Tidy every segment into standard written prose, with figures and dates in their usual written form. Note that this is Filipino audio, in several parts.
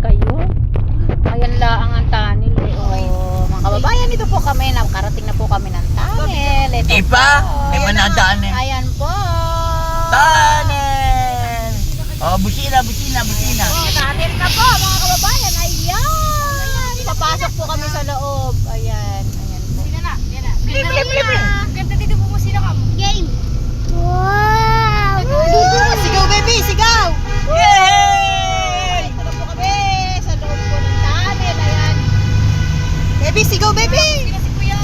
kayo. Ayan laang ang tunnel. Mga kababayan, dito po kami. Nakarating na po kami ng tunnel. Ito Iba? po. May manadaan eh. Ayan po. Tunnel! Oh, busina. Tunnel na po mga kababayan. Ayan. Papasok po kami sa loob. Ayan. Ayan po. Flip. Ganda dito po sila ka mo. Game. Wow! Sigaw baby, sigaw! Yay! Ito na po kami sa loob po ng tunnel. Ayan. Baby, sigaw baby! Si Kuya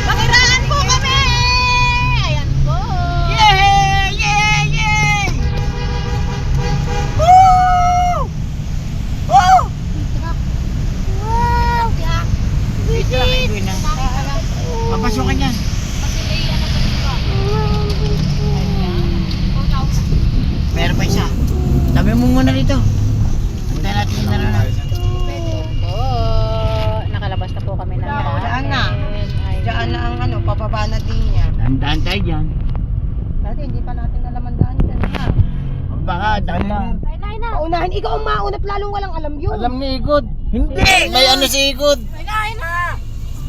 Pakiraan po kami! Ayan po. Yay! Woo! Oh! Wow! Dito lang kayo na. Papasokan yan. Meron pa isa. Tabi mo muna dito. Antayin natin yung naroon. Po. Nakalabas na po kami ng Daan na. tunnel. Ayan. Diyan na ang ano, pababa na din yan. Tandaan tayo dyan. Dati hindi pa natin alam ang daan dyan ha. Baka, daan na. Paunahin, ikaw ang maunat, lalong walang alam yun. Alam ni Igod. Hindi! May ano si Igod.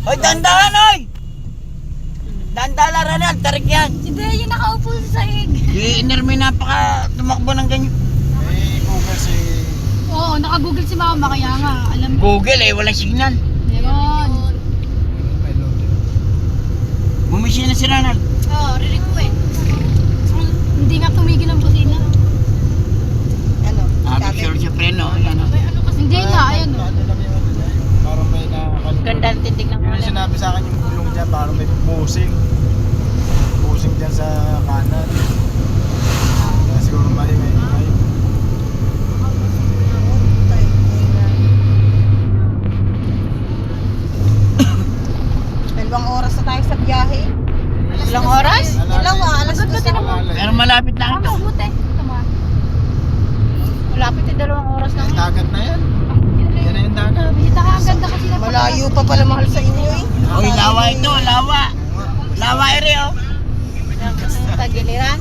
Hoy, dandaan oy! Dandala, Ronald, tarik yan. Si Deo nakaupo sa sahig. Si Iner may napaka tumakbo ng ganyan. Oo, naka-google si mama kaya nga, alam Google eh, walang signal. yun. Bumisya na si Ronald. Oo, rinig ko eh. Hindi nga tumigil ang busina. Ano? Picture siya preno. Ayan o. Hindi nga, ayun o. Parang may Ganda ang tindig ng Yun ang ulan. sinabi sa akin yung gulong dyan, parang may busing. Busing dyan sa kanan. Kaya siguro mahimay. Dalawang oras na tayo sa biyahe. Ilang oras? Dalawa, alas 2 na. Pero malapit lang ito. Mabuti. Malapit yung 2 oras lang. Yung dagat na yan. Yan na yung dagat. Kita ka, ang ganda kasi na. Malayo pa pala mahal sa inyo eh. Oy, lawa ito, lawa. Lawa ere oh. Tagiliran.